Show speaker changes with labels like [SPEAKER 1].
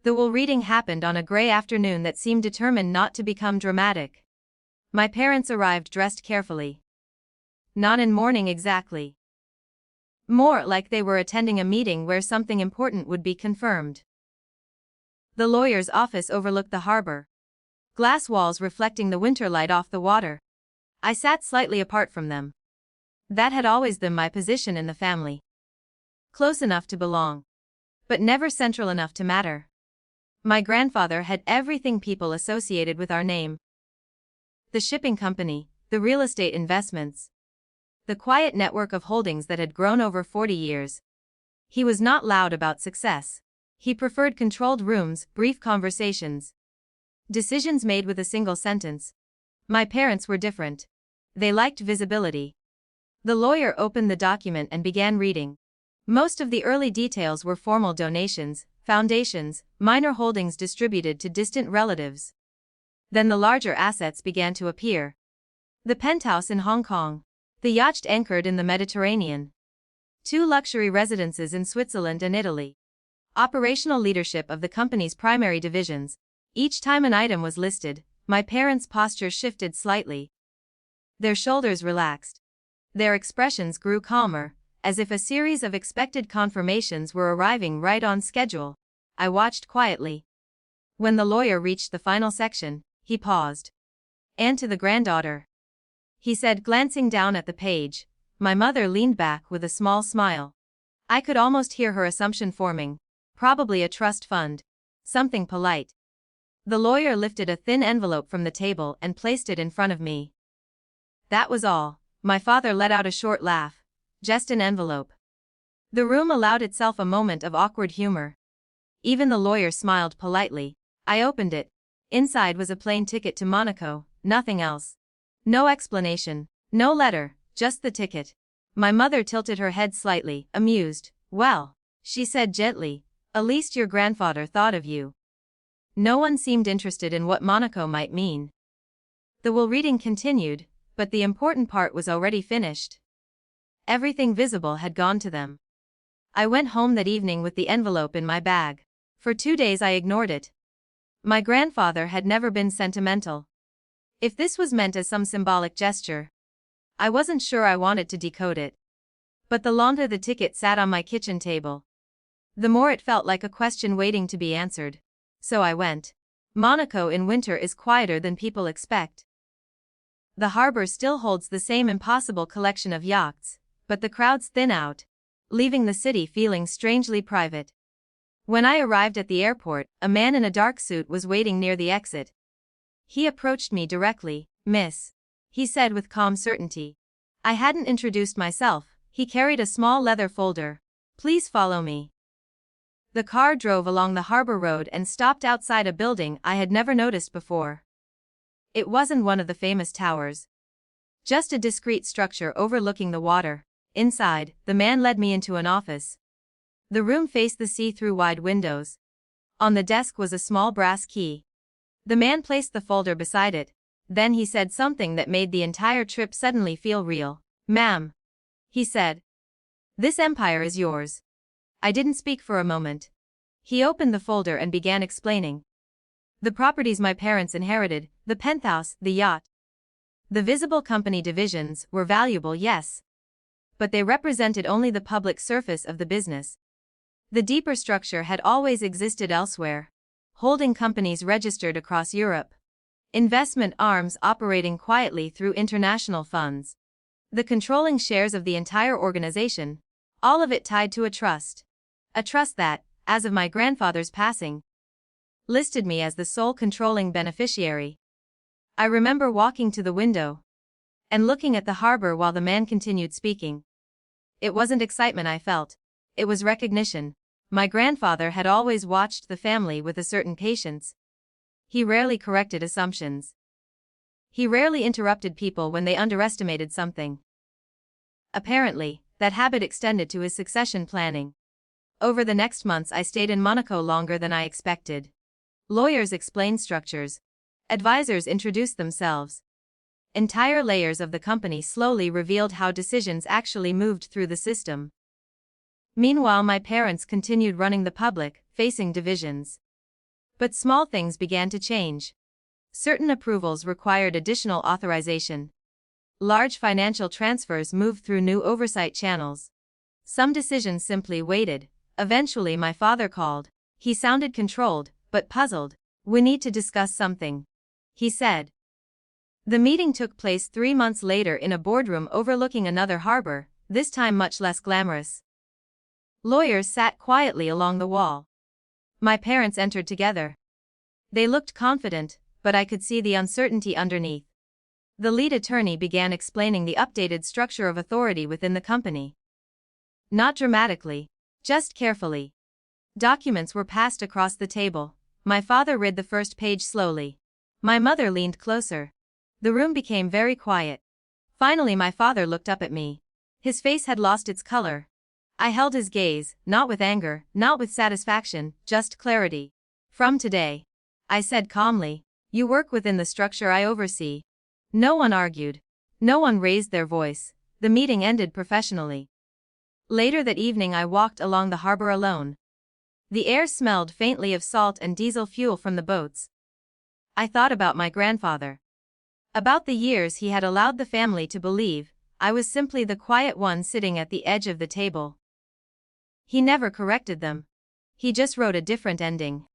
[SPEAKER 1] The will reading happened on a gray afternoon that seemed determined not to become dramatic. My parents arrived dressed carefully. Not in mourning exactly. More like they were attending a meeting where something important would be confirmed. The lawyer's office overlooked the harbor. Glass walls reflecting the winter light off the water. I sat slightly apart from them. That had always been my position in the family. Close enough to belong, but never central enough to matter. My grandfather had everything people associated with our name. The shipping company, the real estate investments, the quiet network of holdings that had grown over 40 years. He was not loud about success. He preferred controlled rooms, brief conversations, decisions made with a single sentence. My parents were different. They liked visibility. The lawyer opened the document and began reading. Most of the early details were formal donations, foundations, minor holdings distributed to distant relatives. Then the larger assets began to appear. The penthouse in Hong Kong. The yacht anchored in the Mediterranean. 2 luxury residences in Switzerland and Italy. Operational leadership of the company's primary divisions. Each time an item was listed, my parents' posture shifted slightly. Their shoulders relaxed. Their expressions grew calmer, as if a series of expected confirmations were arriving right on schedule. I watched quietly. When the lawyer reached the final section, he paused. "And to the granddaughter," he said, glancing down at the page. My mother leaned back with a small smile. I could almost hear her assumption forming. Probably a trust fund. Something polite. The lawyer lifted a thin envelope from the table and placed it in front of me. That was all. My father let out a short laugh. Just an envelope. The room allowed itself a moment of awkward humor. Even the lawyer smiled politely. I opened it. Inside was a plain ticket to Monaco, nothing else. No explanation, no letter, just the ticket. My mother tilted her head slightly, amused. "Well," she said gently, "at least your grandfather thought of you." No one seemed interested in what Monaco might mean. The will reading continued, but the important part was already finished. Everything visible had gone to them. I went home that evening with the envelope in my bag. For 2 days I ignored it. My grandfather had never been sentimental. If this was meant as some symbolic gesture, I wasn't sure I wanted to decode it. But the longer the ticket sat on my kitchen table, the more it felt like a question waiting to be answered. So I went. Monaco in winter is quieter than people expect. The harbor still holds the same impossible collection of yachts, but the crowds thin out, leaving the city feeling strangely private. When I arrived at the airport, a man in a dark suit was waiting near the exit. He approached me directly. "Miss," he said with calm certainty. I hadn't introduced myself. He carried a small leather folder. "Please follow me." The car drove along the harbor road and stopped outside a building I had never noticed before. It wasn't one of the famous towers. Just a discreet structure overlooking the water. Inside, the man led me into an office. The room faced the sea through wide windows. On the desk was a small brass key. The man placed the folder beside it. Then he said something that made the entire trip suddenly feel real. "Ma'am," he said, "this empire is yours." I didn't speak for a moment. He opened the folder and began explaining. The properties my parents inherited, the penthouse, the yacht. The visible company divisions were valuable, yes. But they represented only the public surface of the business. The deeper structure had always existed elsewhere. Holding companies registered across Europe. Investment arms operating quietly through international funds. The controlling shares of the entire organization. All of it tied to a trust. A trust that, as of my grandfather's passing, listed me as the sole controlling beneficiary. I remember walking to the window and looking at the harbor while the man continued speaking. It wasn't excitement I felt. It was recognition. My grandfather had always watched the family with a certain patience. He rarely corrected assumptions. He rarely interrupted people when they underestimated something. Apparently, that habit extended to his succession planning. Over the next months I stayed in Monaco longer than I expected. Lawyers explained structures. Advisors introduced themselves. Entire layers of the company slowly revealed how decisions actually moved through the system. Meanwhile, my parents continued running the public-facing divisions. But small things began to change. Certain approvals required additional authorization. Large financial transfers moved through new oversight channels. Some decisions simply waited. Eventually my father called. He sounded controlled, but puzzled. "We need to discuss something," he said. The meeting took place 3 months later in a boardroom overlooking another harbor, this time much less glamorous. Lawyers sat quietly along the wall. My parents entered together. They looked confident, but I could see the uncertainty underneath. The lead attorney began explaining the updated structure of authority within the company. Not dramatically, just carefully. Documents were passed across the table. My father read the first page slowly. My mother leaned closer. The room became very quiet. Finally my father looked up at me. His face had lost its color. I held his gaze, not with anger, not with satisfaction, just clarity. "From today," I said calmly, "you work within the structure I oversee." No one argued. No one raised their voice. The meeting ended professionally. Later that evening I walked along the harbor alone. The air smelled faintly of salt and diesel fuel from the boats. I thought about my grandfather. About the years he had allowed the family to believe I was simply the quiet one sitting at the edge of the table. He never corrected them. He just wrote a different ending.